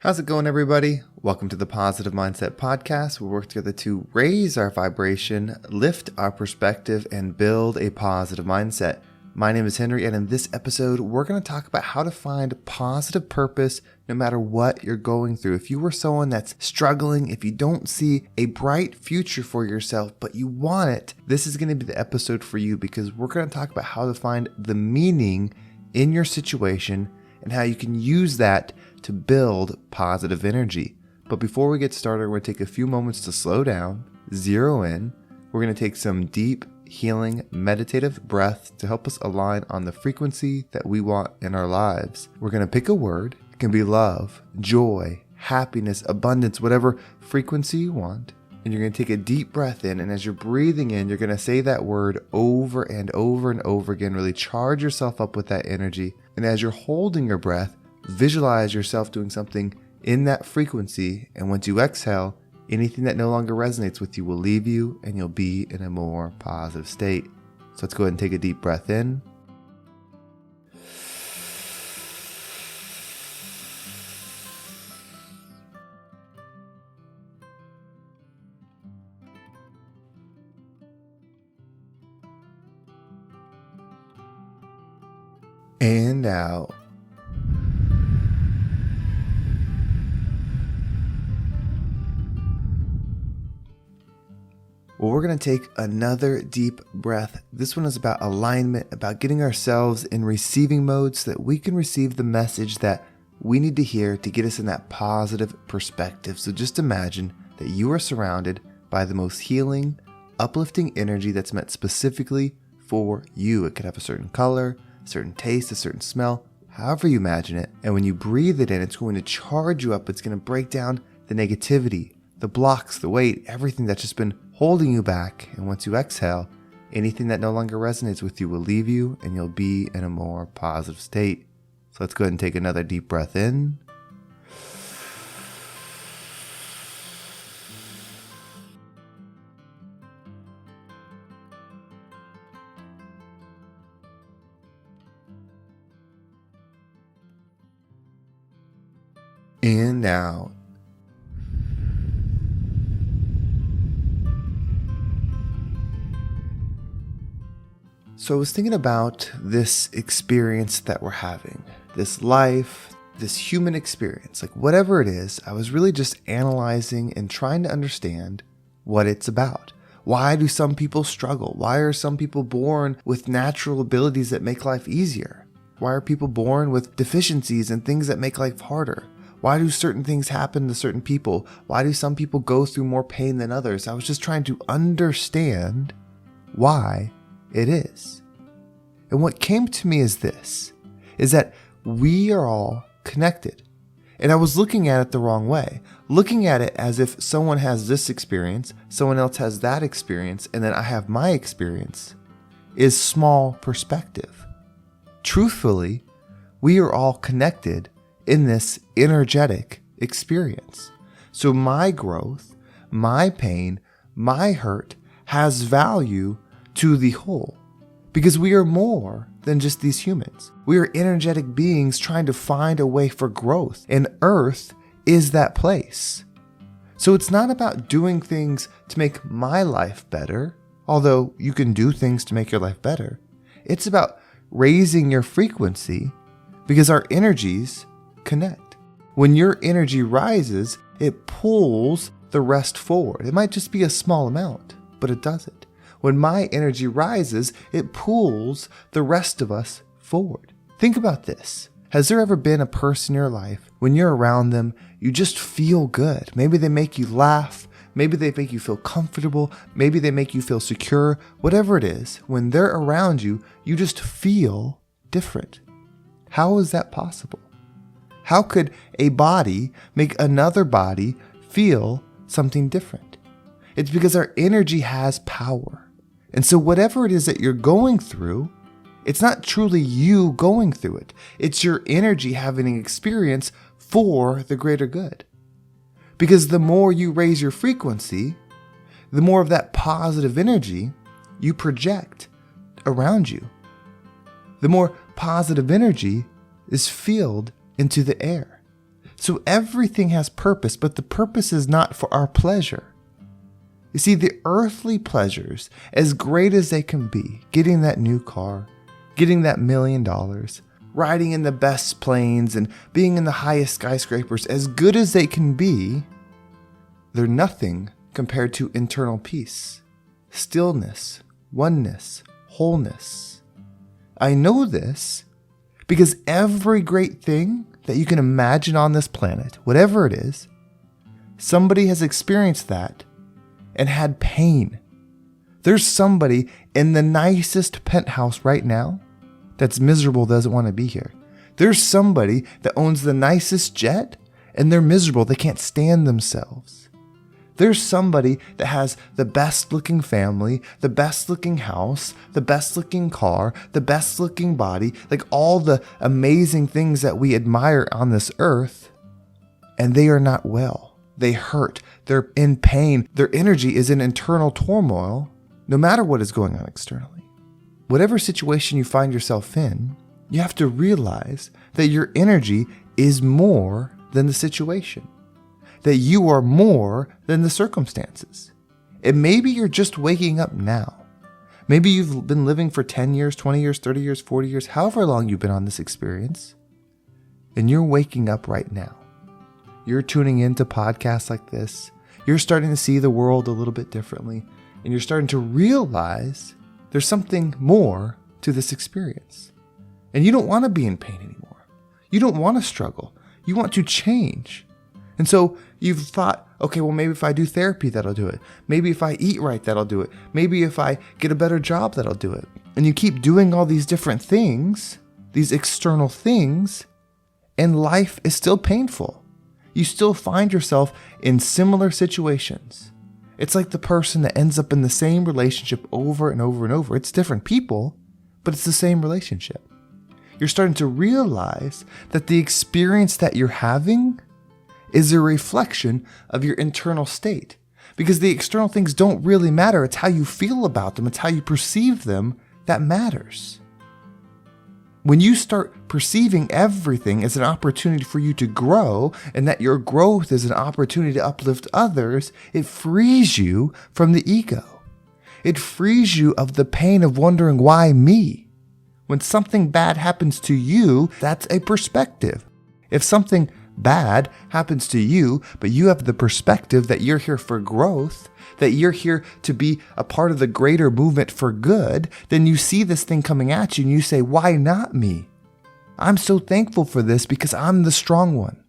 How's it going, everybody? Welcome to the Positive Mindset Podcast. We work together to raise our vibration, lift our perspective, and build a positive mindset. My name is Henry, and in this episode, we're going to talk about how to find positive purpose no matter what you're going through. If you are someone that's struggling, if you don't see a bright future for yourself, but you want it, this is going to be the episode for you, because we're going to talk about how to find the meaning in your situation and how you can use that to build positive energy. But before we get started, we're going to take a few moments to slow down, zero in. We're going to take some deep, healing, meditative breaths to help us align on the frequency that we want in our lives. We're going to pick a word. It can be love, joy, happiness, abundance, whatever frequency you want. And you're going to take a deep breath in. And as you're breathing in, you're going to say that word over and over and over again. Really charge yourself up with that energy. And as you're holding your breath, visualize yourself doing something in that frequency, and once you exhale, anything that no longer resonates with you will leave you and you'll be in a more positive state. So let's go ahead and take a deep breath in. And out. Well, we're going to take another deep breath. This one is about alignment, about getting ourselves in receiving mode so that we can receive the message that we need to hear to get us in that positive perspective. So just imagine that you are surrounded by the most healing, uplifting energy that's meant specifically for you. It could have a certain color, a certain taste, a certain smell, however you imagine it. And when you breathe it in, it's going to charge you up. It's going to break down the negativity, the blocks, the weight, everything that's just been holding you back. And once you exhale, anything that no longer resonates with you will leave you and you'll be in a more positive state. So let's go ahead and take another deep breath in. And out. So I was thinking about this experience that we're having, this life, this human experience, like whatever it is. I was really just analyzing and trying to understand what it's about. Why do some people struggle? Why are some people born with natural abilities that make life easier? Why are people born with deficiencies and things that make life harder? Why do certain things happen to certain people? Why do some people go through more pain than others? I was just trying to understand why it is. And what came to me is this, is that we are all connected. And I was looking at it the wrong way, looking at it as if someone has this experience, someone else has that experience, and then I have my experience, is small perspective. Truthfully, we are all connected in this energetic experience. So my growth, my pain, my hurt has value to the whole, because we are more than just these humans. We are energetic beings trying to find a way for growth, and Earth is that place. So it's not about doing things to make my life better, although you can do things to make your life better. It's about raising your frequency, because our energies connect. When your energy rises, it pulls the rest forward. It might just be a small amount, but it does it. When my energy rises, it pulls the rest of us forward. Think about this. Has there ever been a person in your life, when you're around them, you just feel good? Maybe they make you laugh. Maybe they make you feel comfortable. Maybe they make you feel secure. Whatever it is, when they're around you, you just feel different. How is that possible? How could a body make another body feel something different? It's because our energy has power. And so whatever it is that you're going through, it's not truly you going through it. It's your energy having an experience for the greater good. Because the more you raise your frequency, the more of that positive energy you project around you. The more positive energy is filled into the air. So everything has purpose, but the purpose is not for our pleasure. You see, the earthly pleasures, as great as they can be, getting that new car, getting that $1 million, riding in the best planes and being in the highest skyscrapers, as good as they can be, they're nothing compared to internal peace, stillness, oneness, wholeness. I know this because every great thing that you can imagine on this planet, whatever it is, somebody has experienced that and had pain. There's somebody in the nicest penthouse right now that's miserable, doesn't want to be here. There's somebody that owns the nicest jet and they're miserable, they can't stand themselves. There's somebody that has the best looking family, the best looking house, the best looking car, the best looking body, like all the amazing things that we admire on this earth, and they are not well. They hurt. They're in pain. Their energy is in internal turmoil, no matter what is going on externally. Whatever situation you find yourself in, you have to realize that your energy is more than the situation. That you are more than the circumstances. And maybe you're just waking up now. Maybe you've been living for 10 years, 20 years, 30 years, 40 years, however long you've been on this experience. And you're waking up right now. You're tuning into podcasts like this. You're starting to see the world a little bit differently. And you're starting to realize there's something more to this experience. And you don't want to be in pain anymore. You don't want to struggle. You want to change. And so you've thought, okay, well, maybe if I do therapy, that'll do it. Maybe if I eat right, that'll do it. Maybe if I get a better job, that'll do it. And you keep doing all these different things, these external things, and life is still painful. You still find yourself in similar situations. It's like the person that ends up in the same relationship over and over and over. It's different people, but it's the same relationship. You're starting to realize that the experience that you're having is a reflection of your internal state. Because the external things don't really matter. It's how you feel about them. It's how you perceive them that matters. When you start perceiving everything as an opportunity for you to grow, and that your growth is an opportunity to uplift others, it frees you from the ego. It frees you of the pain of wondering, why me? When something bad happens to you, that's a perspective. If something bad happens to you, but you have the perspective that you're here for growth, that you're here to be a part of the greater movement for good, then you see this thing coming at you and you say, why not me? I'm so thankful for this because I'm the strong one.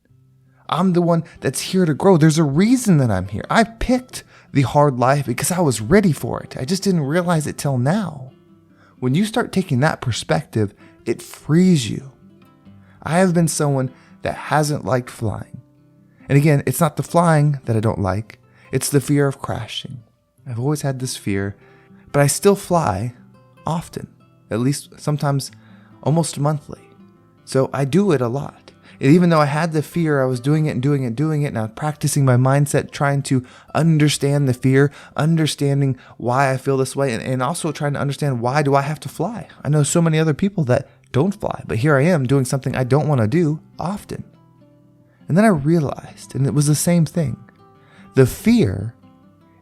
I'm the one that's here to grow. There's a reason that I'm here. I picked the hard life because I was ready for it. I just didn't realize it till now. When you start taking that perspective, it frees you. I have been someone that hasn't liked flying. And again, it's not the flying that I don't like. It's the fear of crashing. I've always had this fear, but I still fly often, at least sometimes almost monthly. So I do it a lot. And even though I had the fear, I was doing it, and I was practicing my mindset, trying to understand the fear, understanding why I feel this way, and also trying to understand, why do I have to fly? I know so many other people that don't fly, but here I am doing something I don't want to do often. And then I realized, and it was the same thing. The fear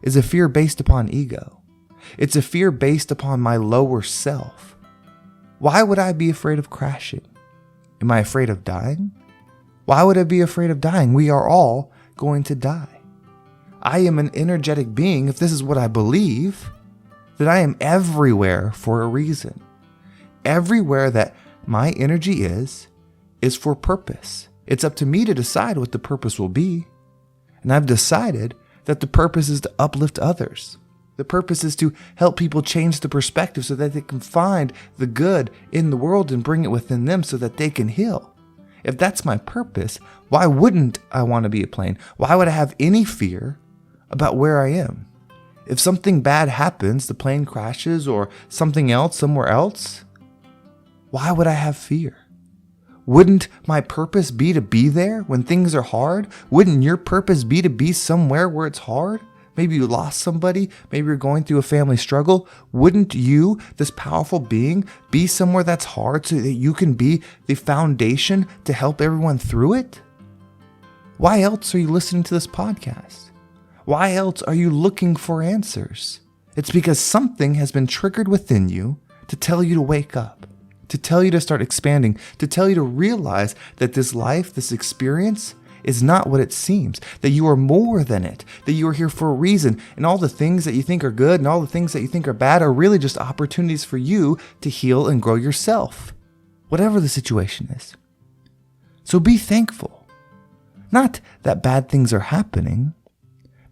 is a fear based upon ego. It's a fear based upon my lower self. Why would I be afraid of crashing? Am I afraid of dying? Why would I be afraid of dying? We are all going to die. I am an energetic being. If this is what I believe, then I am everywhere for a reason. Everywhere that my energy is for purpose. It's up to me to decide what the purpose will be. And I've decided that the purpose is to uplift others. The purpose is to help people change the perspective so that they can find the good in the world and bring it within them so that they can heal. If that's my purpose, why wouldn't I want to be a plane? Why would I have any fear about where I am? If something bad happens, the plane crashes or something else somewhere else, why would I have fear? Wouldn't my purpose be to be there when things are hard? Wouldn't your purpose be to be somewhere where it's hard? Maybe you lost somebody. Maybe you're going through a family struggle. Wouldn't you, this powerful being, be somewhere that's hard so that you can be the foundation to help everyone through it? Why else are you listening to this podcast? Why else are you looking for answers? It's because something has been triggered within you to tell you to wake up, to tell you to start expanding, to tell you to realize that this life, this experience, is not what it seems, that you are more than it, that you are here for a reason, and all the things that you think are good and all the things that you think are bad are really just opportunities for you to heal and grow yourself, whatever the situation is. So be thankful. Not that bad things are happening.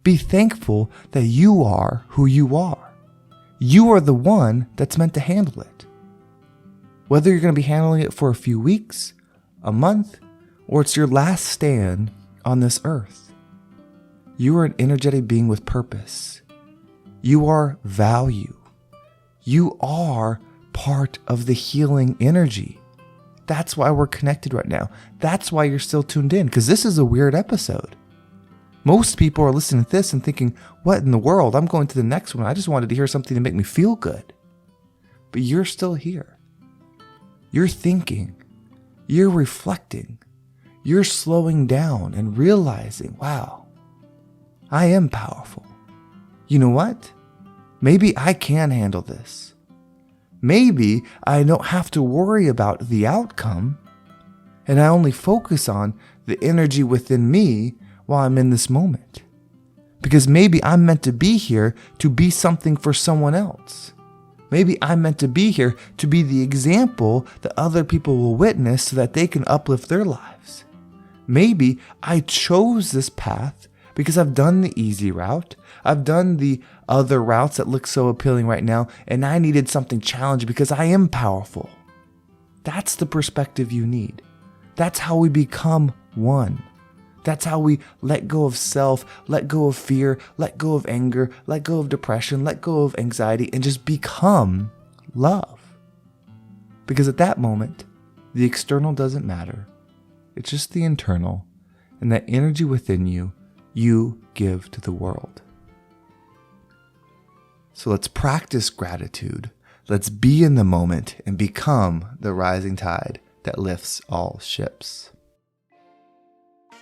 Be thankful that you are who you are. You are the one that's meant to handle it. Whether you're going to be handling it for a few weeks, a month, or it's your last stand on this earth, you are an energetic being with purpose. You are value. You are part of the healing energy. That's why we're connected right now. That's why you're still tuned in, because this is a weird episode. Most people are listening to this and thinking, what in the world? I'm going to the next one. I just wanted to hear something to make me feel good. But you're still here. You're thinking. You're reflecting. You're slowing down and realizing, wow, I am powerful. You know what? Maybe I can handle this. Maybe I don't have to worry about the outcome, and I only focus on the energy within me while I'm in this moment. Because maybe I'm meant to be here to be something for someone else. Maybe I'm meant to be here to be the example that other people will witness so that they can uplift their lives. Maybe I chose this path because I've done the easy route. I've done the other routes that look so appealing right now, and I needed something challenging because I am powerful. That's the perspective you need. That's how we become one. That's how we let go of self, let go of fear, let go of anger, let go of depression, let go of anxiety, and just become love. Because at that moment, the external doesn't matter. It's just the internal, and that energy within you, you give to the world. So let's practice gratitude. Let's be in the moment and become the rising tide that lifts all ships.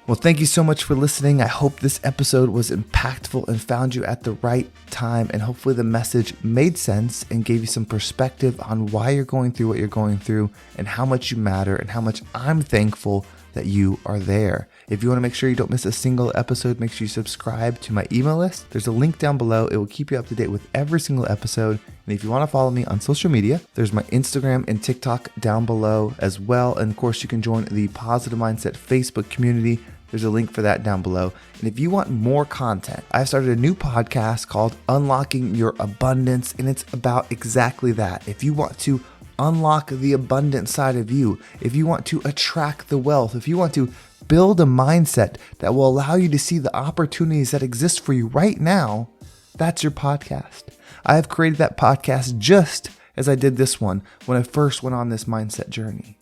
Well, thank you so much for listening. I hope this episode was impactful and found you at the right time. And hopefully the message made sense and gave you some perspective on why you're going through what you're going through and how much you matter and how much I'm thankful that you are there. If you want to make sure you don't miss a single episode, make sure you subscribe to my email list. There's a link down below. It will keep you up to date with every single episode. And if you want to follow me on social media, there's my Instagram and TikTok down below as well. And of course, you can join the Positive Mindset Facebook community. There's a link for that down below. And if you want more content, I've started a new podcast called Unlocking Your Abundance, and it's about exactly that. If you want to unlock the abundant side of you, if you want to attract the wealth, if you want to build a mindset that will allow you to see the opportunities that exist for you right now, that's your podcast. I have created that podcast just as I did this one when I first went on this mindset journey.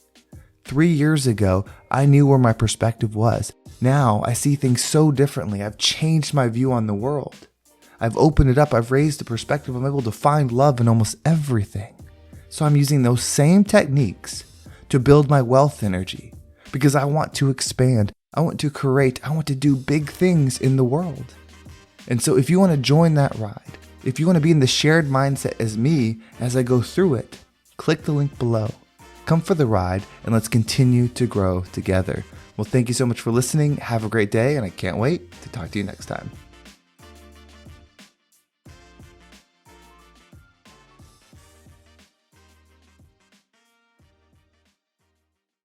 3 years ago, I knew where my perspective was. Now I see things so differently. I've changed my view on the world. I've opened it up. I've raised the perspective. I'm able to find love in almost everything. So I'm using those same techniques to build my wealth energy because I want to expand. I want to create. I want to do big things in the world. And so if you want to join that ride, if you want to be in the shared mindset as me as I go through it, click the link below. Come for the ride and let's continue to grow together. Well, thank you so much for listening. Have a great day, and I can't wait to talk to you next time.